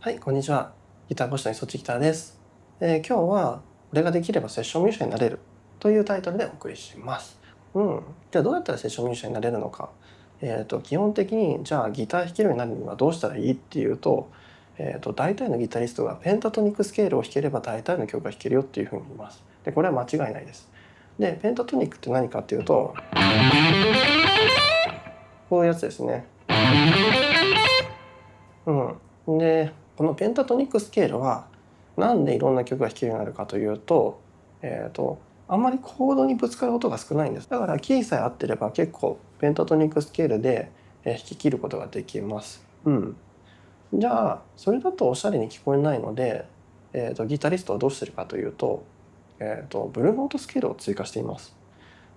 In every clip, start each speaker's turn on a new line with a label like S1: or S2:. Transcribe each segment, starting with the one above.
S1: はい、こんにちは。ギター講師の磯地ギターです。今日は俺ができればセッションミュージシャンになれるというタイトルでお送りします。じゃあどうやったらセッションミュージシャンになれるのか。基本的にじゃあギター弾けるようになるにはどうしたらいいっていうと、大体のギタリストがペンタトニックスケールを弾ければ大体の曲が弾けるよっていうふうに言います。で、これは間違いないです。で、ペンタトニックって何かっていうと、こういうやつですね。で、このペンタトニックスケールはなんでいろんな曲が弾けるようになるかというと、あんまりコードにぶつかる音が少ないんです。だからキーさえ合ってれば結構ペンタトニックスケールで弾き切ることができます。じゃあそれだとおしゃれに聞こえないので、ギタリストはどうしてるかというと、ブルーノートスケールを追加しています。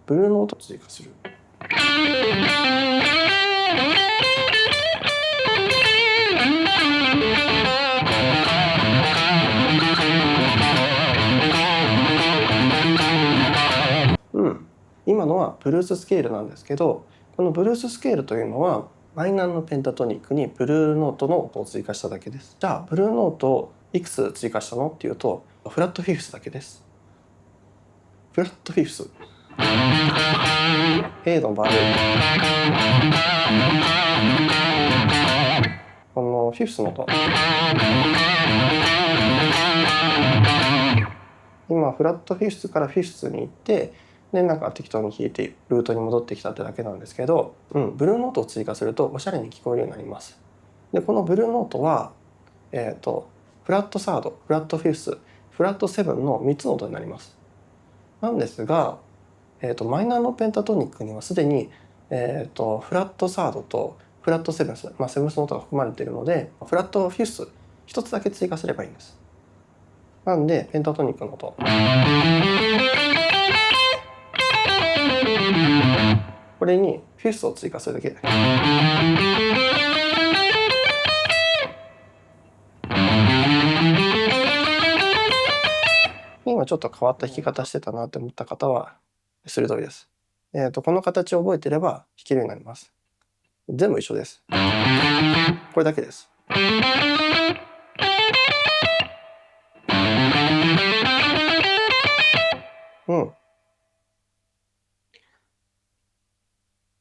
S1: ブルーノートを追加する。今のはブルーススケールなんですけど、このブルーススケールというのはマイナーのペンタトニックにブルーノートの音を追加しただけです。じゃあブルーノートをいくつ追加したのっていうと、フラットフィフスだけです。フラットフィフス、A のバーベル、このフィフスの音、今フラットフィフスからフィフスに行って、でなんか適当に弾いてルートに戻ってきたってだけなんですけど、ブルーノートを追加するとおしゃれに聞こえるようになります。でこのブルーノートは、フラットサード、フラットフィフス、フラットセブンの3つの音になります。なんですが、マイナーのペンタトニックにはすでに、フラットサードとフラットセブンス、セブンスの音が含まれているので、フラットフィフス1つだけ追加すればいいんです。なんでペンタトニックの音、これにフィフスを追加するだけ。今ちょっと変わった弾き方してたなって思った方は鋭いです。この形を覚えてれば弾けるようになります。全部一緒です。これだけです。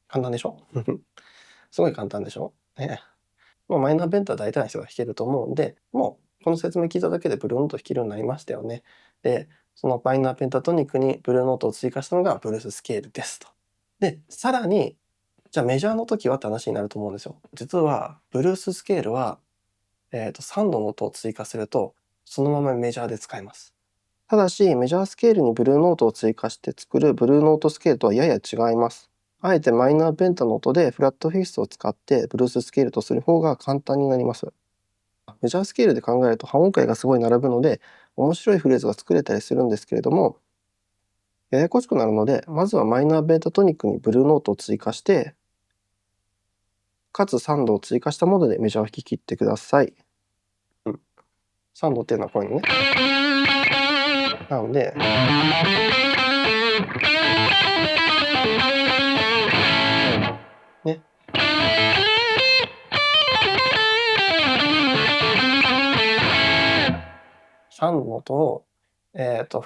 S1: 簡単でしょすごい簡単でしょ、もうマイナーペンタは大体の人が弾けると思うんで、もうこの説明聞いただけでブルーノート弾けるようになりましたよね。で、そのマイナーペンタトニックにブルーノートを追加したのがブルーススケールですと。で、さらに、じゃあメジャーの時はって話になると思うんですよ。実はブルーススケールは、3度の音を追加するとそのままメジャーで使えます。ただしメジャースケールにブルーノートを追加して作るブルーノートスケールとはやや違います。あえてマイナーペンタの音でフラットフィフスを使ってブルーススケールとする方が簡単になります。メジャースケールで考えると半音階がすごい並ぶので面白いフレーズが作れたりするんですけれども、ややこしくなるので、まずはマイナーペンタトニックにブルーノートを追加して、かつ3度を追加したものでメジャーを弾き切ってください。3度っていうのはこういうのね。なので、ね。3度の音を、フ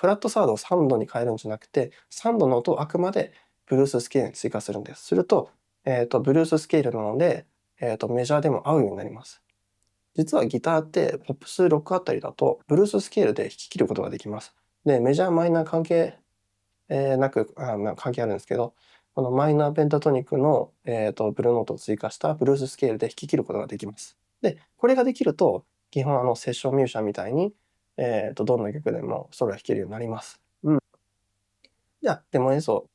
S1: ラットサードを3度に変えるんじゃなくて、3度の音をあくまでブルーススケールに追加するんです。すると、ブルーススケールなので、メジャーでも合うようになります。実はギターってポップス6あたりだとブルーススケールで弾き切ることができます。で、メジャーマイナー関係、なく関係あるんですけど、このマイナーペンタトニックの、ブルーノートを追加したブルーススケールで弾き切ることができます。で、これができると基本セッションミュージシャンみたいに、どんな曲でもソロが弾けるようになります。じゃあデモ演奏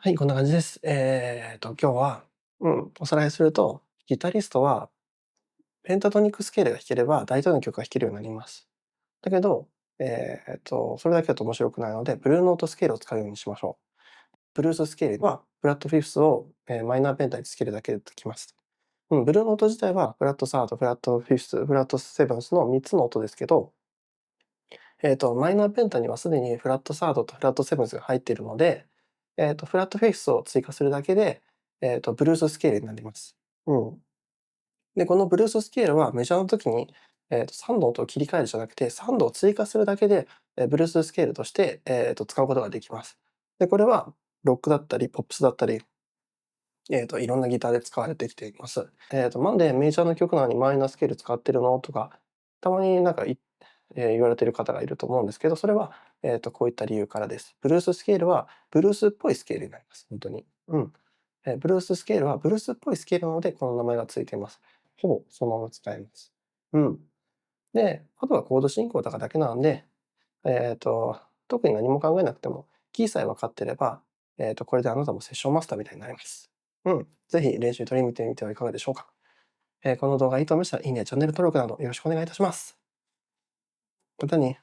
S1: はい、こんな感じです。今日は、おさらいすると、ギタリストはペンタトニックスケールが弾ければ、大体の曲が弾けるようになります。だけど、それだけだと面白くないので、ブルーノートスケールを使うようにしましょう。ブルーススケールは、フラットフィフスを、マイナーペンタにつけるだけでできます。ブルーノート自体は、フラットサード、フラットフィフス、フラットセブンスの3つの音ですけど、マイナーペンタにはすでにフラットサードとフラットセブンスが入っているので、フラットフィフスを追加するだけで、ブルーススケールになります。うん。で、このブルーススケールはメジャーの時に、3度の音を切り替えるじゃなくて、3度を追加するだけで、ブルーススケールとして、使うことができます。で、これはロックだったり、ポップスだったり、いろんなギターで使われてきています。なんでメジャーの曲なのにマイナースケール使ってるのとか、たまになんか言われてる方がいると思うんですけど、それは、こういった理由からです。ブルーススケールはブルースっぽいスケールになります。本当に。うん。ブルーススケールはブルースっぽいスケールなので、この名前がついています。ほぼそのまま使えます。うん。で、あとはコード進行とかだけなので、えっと、特に何も考えなくても、キーさえ分かってれば、これであなたもセッションマスターみたいになります。ぜひ練習取り入れてみてはいかがでしょうか。この動画がいいと思いましたら、いいね、チャンネル登録などよろしくお願いいたします。またね。